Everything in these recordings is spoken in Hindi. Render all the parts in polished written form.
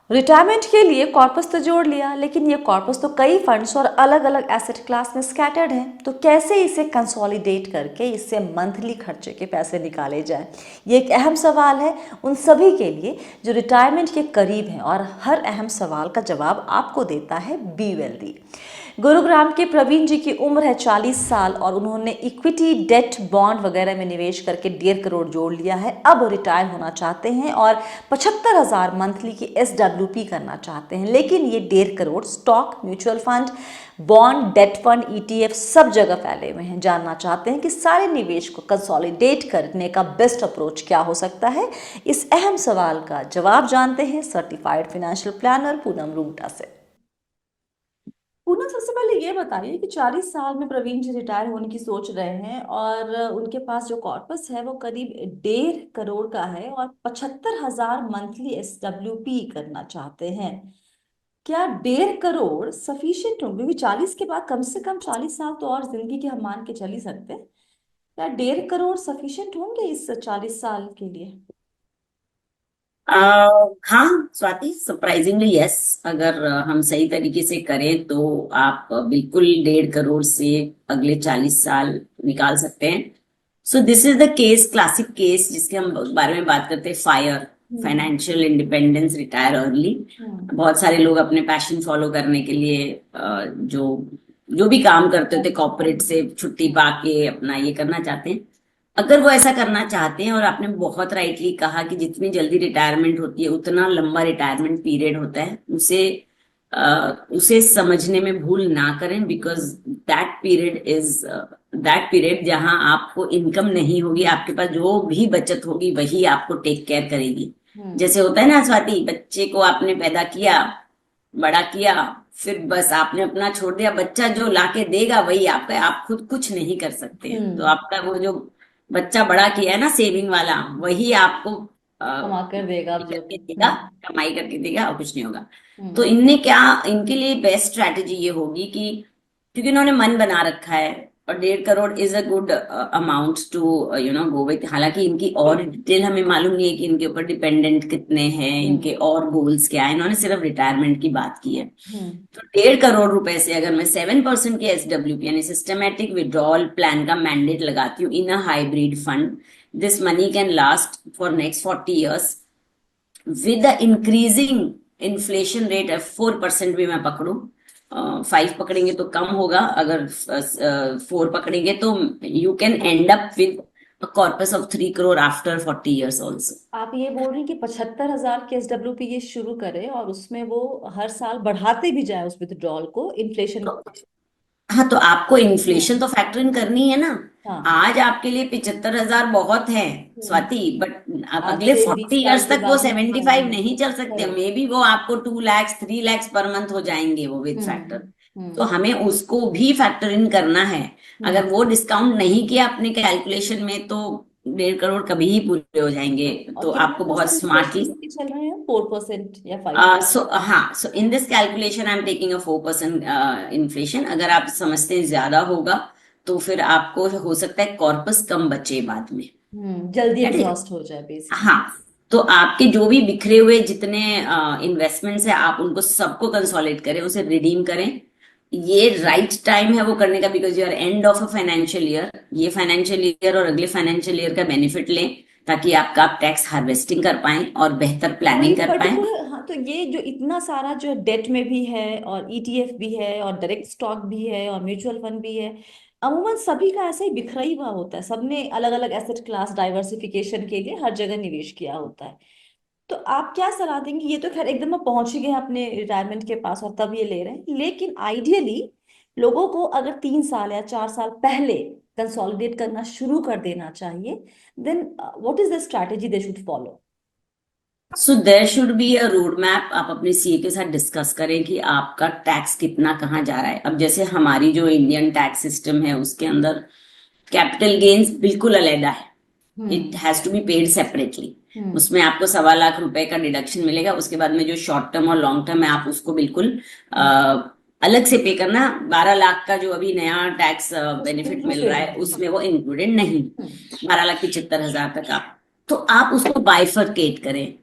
रिटायरमेंट के लिए कॉर्पस तो जोड़ लिया, लेकिन ये कॉर्पस तो कई फंड्स और अलग अलग एसेट क्लास में स्कैटर्ड हैं। तो कैसे इसे कंसोलिडेट करके इससे मंथली खर्चे के पैसे निकाले जाएं, ये एक अहम सवाल है उन सभी के लिए जो रिटायरमेंट के करीब हैं। और हर अहम सवाल का जवाब आपको देता है बी वेल्दी। गुरुग्राम के प्रवीण जी की उम्र है 40 साल और उन्होंने इक्विटी, डेट, बॉन्ड वगैरह में निवेश करके 1.5 करोड़ जोड़ लिया है। अब रिटायर होना चाहते हैं और 75,000 मंथली की SWP करना चाहते हैं। लेकिन ये 1.5 crore stock, mutual fund, bond, debt fund, ETF सब जगह फैले हुए हैं। जानना चाहते हैं कि सारे निवेश को कंसोलिडेट करने का बेस्ट अप्रोच क्या हो सकता है। इस अहम सवाल का जवाब जानते हैं certified financial planner Poonam Rungta से। पूनम, सबसे पहले ये बताइए कि 40 साल में प्रवीण जी रिटायर होने की सोच रहे हैं और उनके पास जो कॉर्पस है वो करीब 1.5 करोड़ का है और 75,000 मंथली SWP करना चाहते हैं। क्या 1.5 करोड़ सफिशिएंट होंगे? क्योंकि 40 के बाद कम से कम 40 साल तो और जिंदगी के हम मान के चल ही सकते हैं। क्या 1.5 करोड़ सफिशिएंट होंगे इस 40 साल के लिए? हाँ स्वाति, सरप्राइजिंगली यस। अगर हम सही तरीके से करें तो आप बिल्कुल 1.5 करोड़ से अगले 40 साल निकाल सकते हैं। So this is the case, classic case जिसके हम बारे में बात करते हैं, fire, hmm. Financial independence, retire early. Hmm. बहुत सारे लोग अपने पैशन फॉलो करने के लिए जो जो भी काम करते होते कॉर्पोरेट से छुट्टी पा के अपना ये करना चाहते हैं। अगर वो ऐसा करना चाहते हैं, और आपने बहुत राइटली कहा कि जितनी जल्दी रिटायरमेंट होती है उतना लंबा रिटायरमेंट पीरियड होता है, उसे समझने में भूल ना करें। बिकॉज दैट पीरियड जहां आपको इनकम नहीं होगी, आपके पास जो भी बचत होगी वही आपको टेक केयर करेगी। हम्म। जैसे होता है ना स्वाति, बच्चे को आपने पैदा किया, बड़ा किया, फिर बस आपने अपना छोड़ दिया, बच्चा जो लाके देगा वही आपका है, आप खुद कुछ नहीं कर सकते हैं। तो हम्म। आपका वो जो बच्चा बड़ा किया है ना, सेविंग वाला, वही आपको कमा कर देगा अब जो करके भी। देगा, कमाई करके देगा, और कुछ नहीं होगा। तो हम्म। इनने क्या, इनके लिए बेस्ट स्ट्रैटेजी ये होगी कि, क्योंकि इन्होंने मन बना रखा है, और 1.5 crore is a good amount to go with. हालांकि इनकी और डिटेल हमें मालूम नहीं है कि इनके ऊपर डिपेंडेंट कितने हैं, हम्म। इनके और गोल्स क्या है। इन्होंने सिर्फ रिटायरमेंट की बात की है। हम्म। तो 1.5 करोड़ रुपए से अगर मैं 7% के SWP यानी सिस्टमेटिक विड्रॉल प्लान का मैंडेट लगाती हूँ in a hybrid fund, this money can last for next 40 years with the increasing inflation rate. 4% भी मैं पकड़ूं, 5 पकड़ेंगे तो कम होगा, अगर 4 पकड़ेंगे तो you can and up with corpus of 3 crore after 40 years also. आप ये बोल रही हैं कि 75,000 के SWP ये शुरू करे और उसमें वो हर साल बढ़ाते भी जाए उस विथड्रॉल को इन्फ्लेशन। हाँ, तो आपको हम्म। इन्फ्लेशन तो फैक्टर इन करनी है ना। हाँ। आज आपके लिए 75,000 बहुत है हम्म। स्वाति, बट अब आज अगले से 40 20 साल इयर्स के तक वो बाद में, हाँ। 75 नहीं चल सकते। करेक्ट। मे बी वो आपको 2 lakhs 3 lakhs पर मंथ हो जाएंगे वो विद हम्म। फैक्टर। तो हम्म। हमें उसको भी फैक्टर इन करना है। हम्म। अगर वो डिस्काउंट नहीं किया अपने कैलकुलेशन में तो 1.5 करोड़ कभी ही पूरे हो जाएंगे। और तो कितना आपको बहुत परसेंट इन्फ्लेशन स्मार्टली, लेके चल रहे हैं? 4% या 5? So in this calculation I am taking a 4% inflation. अगर आप समझते हैं ज्यादा होगा तो फिर आपको हो सकता है कॉर्पस कम बचे बाद में। जल्दी है ठीक? एग्जॉस्ट हो जाए हाँ, बेसिकली। तो आपके जो भी बिखरे हुए जितने इन्वेस्टमेंट्स है, आप उनको सबको कंसोलिडेट करें, उसे रिडीम करें। ये राइट टाइम है वो करने का, because you are end of a financial year. ये फाइनेंशियल ईयर और अगले फाइनेंशियल ईयर का बेनिफिट लें, ताकि आप टैक्स हार्वेस्टिंग कर पाएं और बेहतर तो ये प्लानिंग कर पाएं। पर्टिकुलर, हाँ, तो ये जो इतना सारा जो डेट में भी है और ETF भी है और डायरेक्ट स्टॉक भी है और म्यूचुअल फंड भी है, अमूमन सभी का ऐसा ही बिखरा ही हुआ होता है। सबने अलग अलग एसेट क्लास डाइवर्सिफिकेशन के लिए हर जगह निवेश किया होता है। तो आप क्या सलाह देंगे? ये तो खैर एकदम आप पहुंच ही गए हैं अपने रिटायरमेंट के पास और तब ये ले रहे हैं, लेकिन आइडियली लोगों को अगर 3 साल या 4 साल पहले कंसोलिडेट करना शुरू कर देना चाहिए, then what is the strategy they should follow? So there should be a road map. आप अपने सीए के साथ डिस्कस करें कि आपका टैक्स कितना कहाँ जा रहा है। अब जैसे हमारी जो इंडियन टैक्स सिस्टम है उसके अंदर कैपिटल गेन्स बिल्कुल अलग है। It hmm. Has to be paid separately. Hmm. उसमें आपको 1.25 लाख रुपए का डिडक्शन मिलेगा। उसके बाद में जो शॉर्ट टर्म और लॉन्ग टर्म है, आप उसको बिल्कुल अ, हम्म। अलग से पे करना। 12 लाख का जो अभी नया टैक्स उसमें बेनिफिट मिल रहा इंक्लूडेड है है। उसमें वो इंक्लूडेड नहीं। हम्म। 12,75,000 तक आप, तो आप उसको बाइफरकेट करें।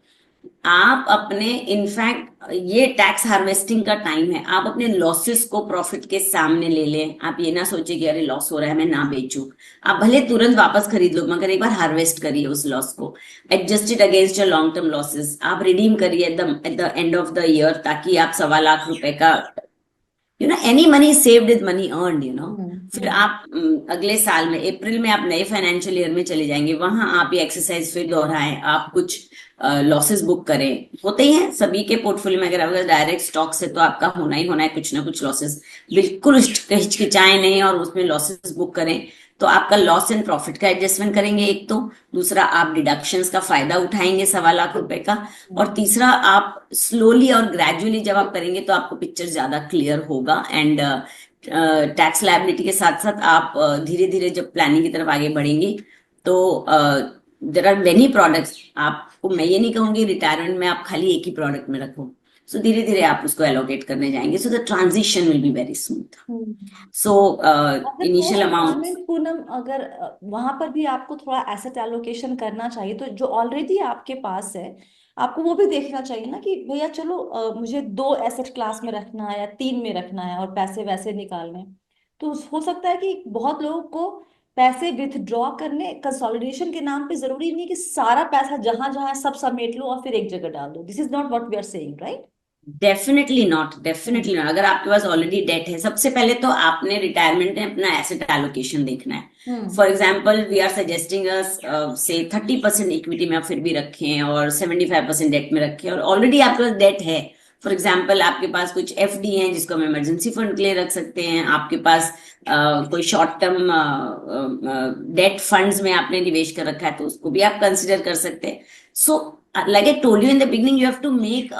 आप अपने इनफैक्ट ये टैक्स हार्वेस्टिंग का टाइम है, आप अपने लॉसेस को प्रॉफिट के सामने ले लें। आप ये ना सोचिए कि अरे लॉस हो रहा है मैं ना बेचूं, आप भले तुरंत वापस खरीद लो मगर एक बार हार्वेस्ट करिए उस लॉस को, adjust it against your long term losses, आप रिडीम करिए at the end of the year, ताकि आप 1.25 लाख रुपए का, any money saved is money earned, फिर आप अगले साल में अप्रैल में आप नए फाइनेंशियल ईयर में चले जाएंगे, वहां आप ये एक्सरसाइज फिर दोहराएं, आप कुछ लॉसेस बुक करें। होते ही हैं सभी के पोर्टफोलियो में, अगर डायरेक्ट स्टॉक से तो आपका होना ही होना है कुछ ना कुछ लॉसेस, बिल्कुल हिचकिचाएं नहीं और उसमें लॉसेस बुक करें। तो आपका लॉस एंड प्रॉफिट का एडजस्टमेंट करेंगे एक तो, दूसरा आप डिडक्शंस का फायदा उठाएंगे 1.25 लाख रुपए का, और तीसरा आप स्लोली और ग्रेजुअली जब आप करेंगे तो आपको पिक्चर ज्यादा क्लियर होगा। एंड टैक्स लायबिलिटी के साथ साथ आप धीरे धीरे जब प्लानिंग की तरफ आगे बढ़ेंगे तो देर आर मेनी प्रोडक्ट्स, आपको मैं ये नहीं कहूंगी रिटायरमेंट में आप खाली एक ही प्रोडक्ट में रखो, सो धीरे धीरे आप उसको एलोकेट करने जाएंगे, so the transition will be very smooth. So अगर initial post amount, retirement Poonam, अगर वहां पर भी आपको थोड़ा एसेट एलोकेशन करना चाहिए, तो जो ऑलरेडी आपके पास है आपको वो भी देखना चाहिए ना कि भैया चलो मुझे 2 एसेट क्लास में रखना है या 3 में रखना है और पैसे वैसे निकालने हैं। तो हो सकता है कि बहुत लोगों को पैसे विथड्रॉ करने कंसोलिडेशन के नाम पे जरूरी नहीं कि सारा पैसा जहां जहां है सब समेट लो और फिर एक जगह डाल दो। This is not what we are saying, right? Definitely not, definitely not. अगर आपके पास ऑलरेडी डेट है, सबसे पहले तो आपने रिटायरमेंट में अपना एसेट एलोकेशन देखना है। Hmm. For example we are suggesting us से 30% इक्विटी में आप फिर भी रखें और 75% डेट में रखें, और ऑलरेडी आपके पास डेट है। फॉर एग्जाम्पल आपके पास कुछ एफडी है जिसको हम इमरजेंसी फंड के लिए रख सकते हैं, आपके पास कोई शॉर्ट टर्म डेट फंड्स में आपने निवेश कर रखा है तो उसको भी आप कंसिडर कर सकते हैं। So like I told you in the beginning, you have to make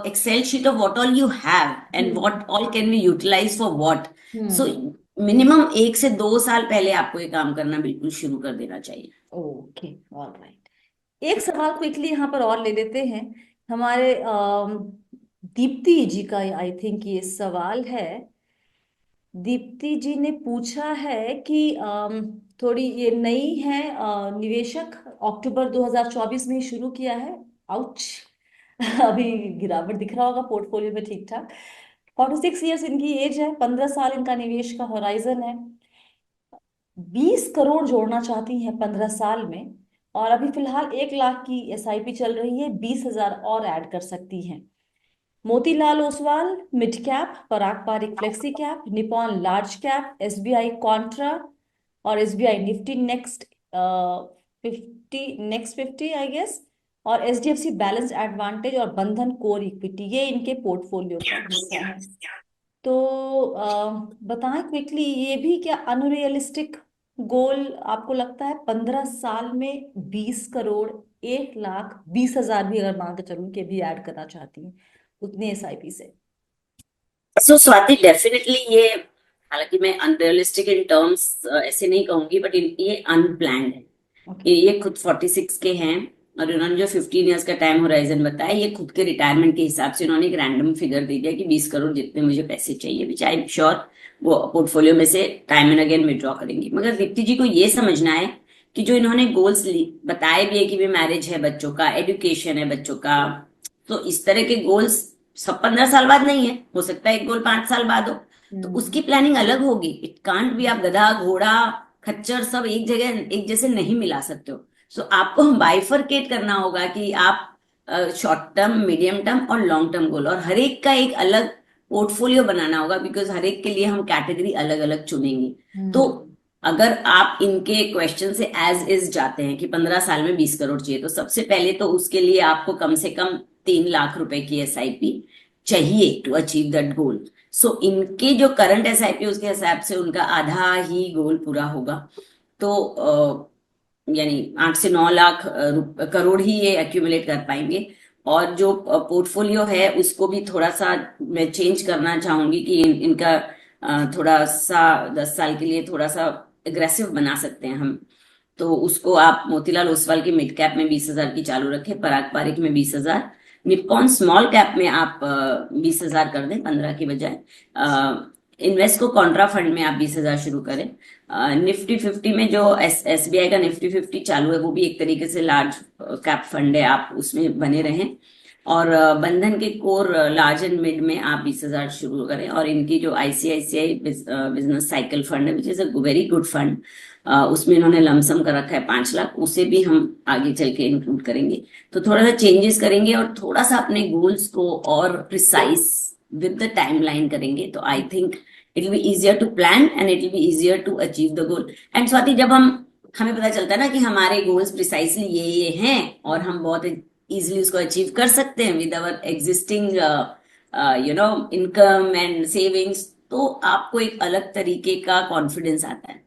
Excel sheet of what all you have and what hmm. all can be utilized for what. So hmm. Minimum 1 से 2 साल पहले आपको ये काम करना बिल्कुल शुरू कर देना चाहिए। Okay, all right. एक सवाल क्विकली यहाँ पर और ले लेते हैं। हमारे दीप्ति जी का आई थिंक ये सवाल है। दीप्ति जी ने पूछा है कि थोड़ी ये नई है निवेशक, अक्टूबर 2024 में ही शुरू किया है। आउच। अभी गिरावट दिख रहा होगा पोर्टफोलियो में ठीक ठाक। 46 ईयर्स इनकी एज है, 15 साल इनका निवेश का होराइजन है। 20 करोड़ जोड़ना चाहती हैं 15 साल में, और अभी फिलहाल 1 लाख की एसआईपी चल रही है, 20 हजार और ऐड कर सकती हैं। Motilal Oswal mid cap, Parag Parikh flexi cap, Nippon large cap, SBI contra और SBI Nifty next 50 I guess, और एचडीएफसी बैलेंस एडवांटेज और बंधन कोर इक्विटी, ये इनके पोर्टफोलियो का हिस्सा है। तो बताएं क्विकली, ये भी क्या अनरियलिस्टिक गोल आपको लगता है? 15 साल में 20 करोड़, 1,20,000 भी अगर मान के चलूं कि भी ऐड करना चाहती हैं उतनी एसआईपी से? सो स्वाति, डेफिनेटली ये, हालांकि मैं अनरियलिस्टिक इन टर्म्स ऐसे नहीं कहूंगी, बट ये अनप्लैंड है। ओके। ये खुद 46 के हैं और इन्होंने जो 15 इयर्स का टाइम होराइजन बताया, ये खुद के रिटायरमेंट के हिसाब से इन्होंने एक रैंडम फिगर दे दिया कि 20 करोड़ जितने मुझे पैसे चाहिए, विच आई एम श्योर वो पोर्टफोलियो में से टाइम एंड अगेन विड्रॉ करेंगे। मगर दीप्ति जी को ये समझना है कि जो इन्होंने गोल्स बताए भी है कि भी मैरिज है बच्चों का, एजुकेशन है बच्चों का, तो इस तरह के गोल्स सब 15 साल बाद नहीं है, हो सकता है एक गोल 5 साल बाद हो, तो उसकी प्लानिंग अलग होगी। इट कांट भी आप गधा घोड़ा खच्चर सब एक जगह एक जैसे नहीं मिला सकते हो। सो आपको हम बाइफरकेट करना होगा कि आप शॉर्ट टर्म, मीडियम टर्म और लॉन्ग टर्म गोल, और हर एक का एक अलग पोर्टफोलियो बनाना होगा, बिकॉज हर एक के लिए हम कैटेगरी अलग अलग चुनेंगे। तो अगर आप इनके क्वेश्चन से एज इज जाते हैं कि 15 साल में 20 करोड़ चाहिए, तो सबसे पहले तो उसके लिए आपको कम से कम 3 लाख रुपए की एसआईपी चाहिए टू अचीव दैट गोल। सो इनके जो करंट एसआईपी उसके हिसाब से उनका आधा ही गोल पूरा होगा। तो यानी 8 से 9 लाख करोड़ ही ये एक्यूमुलेट कर पाएंगे। और जो पोर्टफोलियो है उसको भी थोड़ा सा मैं चेंज करना चाहूंगी कि इनका थोड़ा सा 10 साल के लिए थोड़ा सा एग्रेसिव बना सकते हैं हम। तो उसको आप मोतीलाल ओसवाल की मिड कैप में 20 हजार की चालू रखें, पराग पारिक में 20 हजार, निप्पॉन स्मॉल कैप में आप 20 हजार कर दें 15 की बजाय, इन्वेस्ट को कॉन्ट्रा फंड में आप 20,000 शुरू करें। निफ्टी 50 में जो एसबीआई का निफ्टी 50 चालू है वो भी एक तरीके से लार्ज कैप फंड है, आप उसमें बने रहें। और बंधन के कोर लार्ज एंड मिड में आप 20,000 शुरू करें। और इनकी जो आईसीआईसीआई बिजनेस साइकिल फंड है which is a very good fund, उसमें इन्होंने लमसम कर रखा है 5 लाख, उसे भी हम आगे चल के इंक्लूड करेंगे। तो थोड़ा सा चेंजेस करेंगे और थोड़ा सा अपने गोल्स को और प्रिसाइज विद द टाइमलाइन करेंगे, तो I think it will be easier to plan and it will be easier to achieve the goal. And Swati, जब हमें पता चलता है ना कि हमारे गोल्स प्रिसाइसली ये हैं और हम बहुत इजिली उसको अचीव कर सकते हैं with our existing income and savings, तो आपको एक अलग तरीके का कॉन्फिडेंस आता है।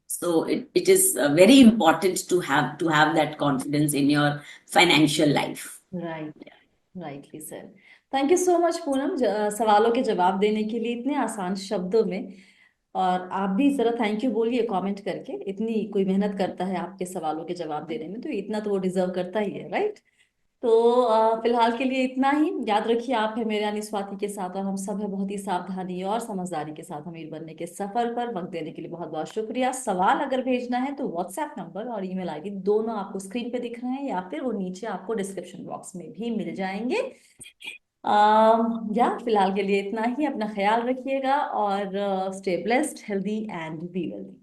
So it is very important to have that confidence in your financial life. Right, rightly sir. Thank you so much Poonam, सवालों के जवाब देने के लिए इतने आसान शब्दों में। और आप भी जरा थैंक यू बोलिए कमेंट करके, इतनी कोई मेहनत करता है आपके सवालों के जवाब देने में तो इतना तो वो डिजर्व करता ही है, राइट। तो फिलहाल के लिए इतना ही। याद रखिए आप है मेरे यानी स्वाति के साथ, और हम सब है बहुत ही सावधानी और समझदारी के साथ अमीर बनने के सफर पर। वक्त देने के लिए बहुत बहुत शुक्रिया। सवाल अगर भेजना है तो व्हाट्सएप नंबर और ईमेल आईडी दोनों आपको स्क्रीन पे दिख रहे हैं, या फिर वो नीचे आपको डिस्क्रिप्शन बॉक्स में भी मिल जाएंगे। या फिलहाल के लिए इतना ही। अपना ख्याल रखिएगा और stay blessed, healthy and be wealthy.